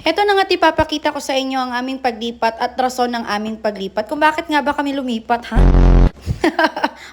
Ito na nga ipapakita ko sa inyo ang aming paglipat at rason ng aming paglipat. Kung bakit nga ba kami lumipat, ha?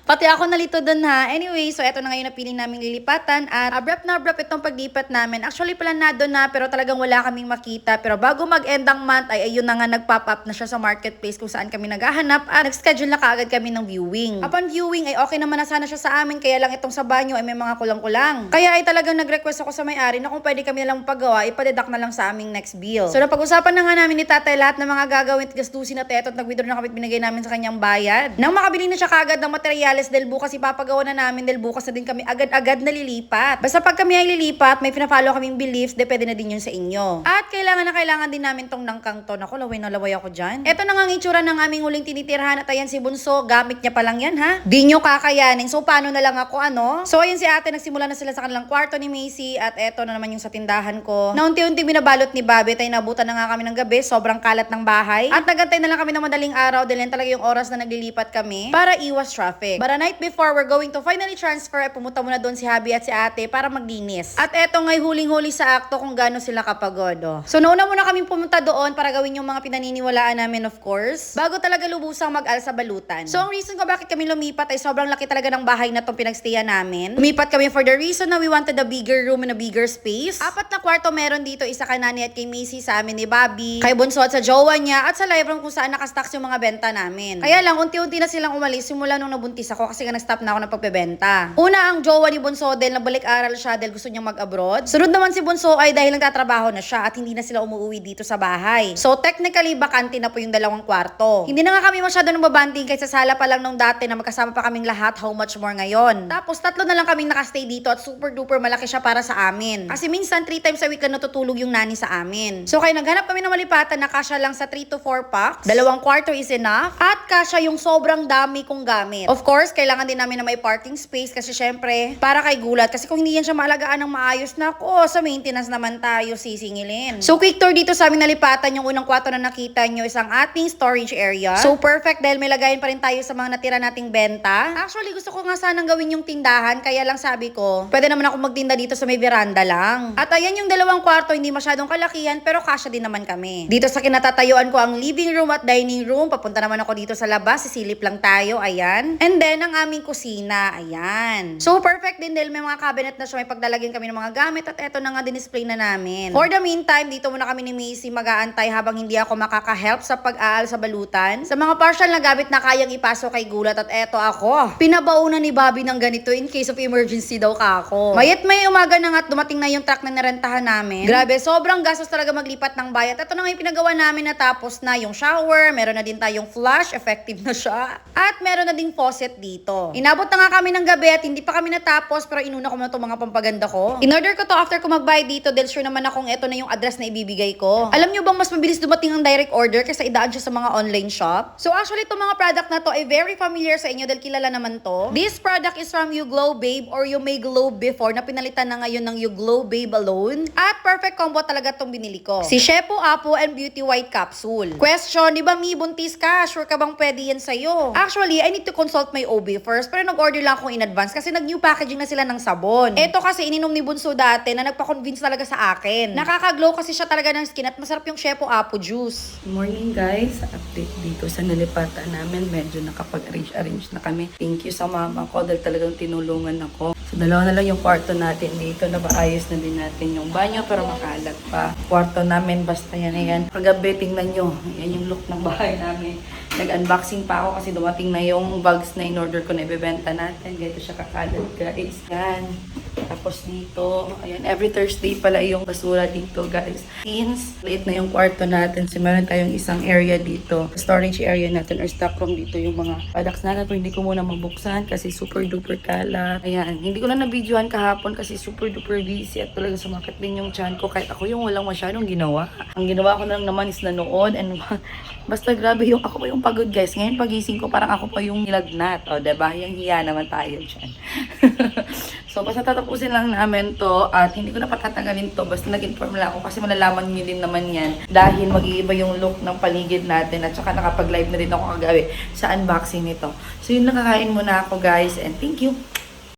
Pati ako nalito dun, ha. Anyway, so eto na ngayon napili naming lilipatan at abrupt na abrupt itong paglipat namin. Actually, planado na pero talagang wala kaming makita. Pero bago mag-end ang month ay ayun na nga nag-pop up na siya sa marketplace kung saan kami naghahanap at nag-schedule na kaagad kami ng viewing. Upon viewing ay okay naman na sana siya sa amin, kaya lang itong sa banyo ay may mga kulang-kulang. Kaya ay talagang nag-request ako sa may-ari na kung pwede kami nalang paggawa, ipadeduct na lang sa aming next bill. So napag-usapan na nga namin ni tatay lahat ng mga gagawin at gastusin na teto at nag-withdraw na kami at binigay namin sa kanyang bayad. Nang makabili na siya kaagad ng materyales dahil bukas ipapagawa na namin dahil bukas na din kami agad-agad nalilipat. Basta pag kami ay lilipat, may pina-follow kaming beliefs, depende na din yun sa inyo. At kailangan din namin tong nangkang to. Naku, laway na laway ako dyan. Ito na nga ang itsura ng aming huling tinitirhan at ayan si Bunso, gamit niya pa lang yan, ha? Di nyo kakayanin. So paano na lang ako, ano? So ayun si ate, nagsimula na sila sa kanilang kwarto ni Macy at eto na naman yung sa tindahan ko. Na unti-unti binabalot ni Bobby, tayo nabutan na nga kami ng gabi, sobrang kalat ng bahay. At nagantay na lang kami ng madaling araw dahil yan talaga yung oras na naglilipat kami para iwas traffic. But a night before we're going to finally transfer, ay pumunta muna doon si Habi at si ate para maglinis. At eto ngay huling-huli sa akto kung gaano sila kapagod. Oh. So nauna muna kami pumunta doon para gawin yung mga pinaniniwalaan namin, of course, bago talaga lubusang mag-al sa balutan. So ang reason ko bakit kami lumipat ay sobrang laki talaga ng bahay na tong pinagstayan namin. Lumipat kami for the reason na we wanted a bigger room and a bigger space. 4 na kwarto meron dito, isa kay Nani at kay Macy, sa amin ni Bobby, kay Bunso at sa jowa niya, at sa live room kung saan nakastocks yung mga benta namin. Kaya lang unti-unti na silang umalis simula nung nabuntis ako kasi nga nag-stop na ako ng pagbebenta. Una ang jowa ni Bunso dahil nabalik-aral siya dahil gusto niyang mag-abroad. Sunod naman si Bunso ay dahil nagtatrabaho na siya at hindi na sila umuwi dito sa bahay. So technically bakante na po yung 2 kwarto. Hindi na nga kami masyado nang babanding kaysa sala pa lang nung dati na magkasama pa kaming lahat, how much more ngayon. Tapos 3 na lang kaming nakastay dito at super duper malaki siya para sa amin. Kasi minsan 3 times a week lang natutulog yung nani sa amin. So kaya naghanap kami ng malipatan na kasya lang sa 3 to 4 packs. 2 kwarto is enough. At kasya yung sobrang dami kong gamit. Of course, kailangan din namin na may parking space kasi syempre, para kay gulat. Kasi kung hindi yan siya maalagaan ng maayos na ako, sa maintenance naman tayo sisingilin. So quick tour dito sa aming nalipatan. Yung unang kwarto na nakita nyo is ang ating storage area. So perfect dahil may lagayin pa rin tayo sa mga natira nating benta. Actually, gusto ko nga sanang gawin yung tindahan. Kaya lang sabi ko, pwede naman ako magtinda dito sa may veranda lang. At ayan yung 2 kwarto, hindi masyadong kalakihan pero kasya din naman kami. Dito sa kinatatayuan ko ang living room at dining room. Papunta naman ako dito sa labas. Sisilip lang tayo. Ayan. And then, ang aming kusina. Ayan. So, perfect din dahil may mga cabinet na siya. May paglalagyan kami ng mga gamit at eto na nga din-display na namin. For the meantime, dito muna kami ni Macy mag-aantay habang hindi ako makaka-help sa pag-aal sa balutan. Sa mga partial na gamit na kayang ipasok kay gulat at eto ako. Pinabaunan ni Bobby ng ganito in case of emergency daw kako. Mayat may umaga na nga at dumating na yung truck na narentahan namin. Grabe, sobrang gastos talaga maglipat ng bayat. Ito na nga yung pinagawa namin na tapos na yung shower. Meron na din tayong flush. Effective na siya. At meron na ding faucet dito. Inabot na nga kami ng gabi at hindi pa kami natapos pero inuna ko na itong mga pampaganda ko. In-order ko to after ko mag-buy dito dahil sure naman akong ito na yung address na ibibigay ko. Alam nyo bang mas mabilis dumating ang direct order kaysa idaan siya sa mga online shop? So actually itong mga product na to ay very familiar sa inyo dahil kilala naman to. This product is from You Glow Babe or You May Glow Before na pinalitan na ngayon ng You Glow Babe alone. At perfect combo talaga itong binili ko. Si Shepo Apo and Beauty White Capsule. Question, di ba Mi, buntis ka? Sure ka bang pwede yan sa'yo? Actually, I need to consult my OB first pero nag-order lang ako in advance kasi nag-new packaging na sila ng sabon. Ito kasi ininom ni Bunso dati na nagpa-convince talaga sa akin. Nakaka-glow kasi siya talaga ng skin at masarap yung Shepo Apo juice. Morning guys, update dito sa nalipatan namin. Medyo nakapag-arrange na kami. Thank you sa mama ko dahil talagang tinulungan ako. So 2 na lang yung kwarto natin dito. Napaayos na din natin yung banyo pero makalat pa. Kwarto namin basta yan na yan. Kagabi tingnan nyo. Yan yung look ng bahay namin. Nag-unboxing pa ako kasi dumating na yung bags na in-order ko na ibebenta natin. Ganito siya kakalat guys. Yan. Tapos dito, ayan, every Thursday pala yung basura dito guys. Since late na yung kwarto natin, so meron tayong isang area dito. Storage area natin or stock room dito yung mga products natin. Pero hindi ko muna mabuksan kasi super duper kalat. Ayan, hindi ko na na-videoan kahapon kasi super duper busy at talaga sumakit din yung chan ko. Kahit ako yung walang masyadong ginawa. Ang ginawa ko na lang naman is nanood and basta grabe yung ako pa yung pagod guys. Ngayon pagising ko parang ako pa yung nilagnat. O diba? Yung hiya naman tayo dyan. So basta tatapusin lang namin to at hindi ko na patatagalin to. Basta nag-inform lang ako kasi malalaman nyo din naman yan dahil mag-iiba yung look ng paligid natin at saka nakapag-live na rin ako kagabi sa unboxing nito. So yun, nakakain muna ako guys and thank you.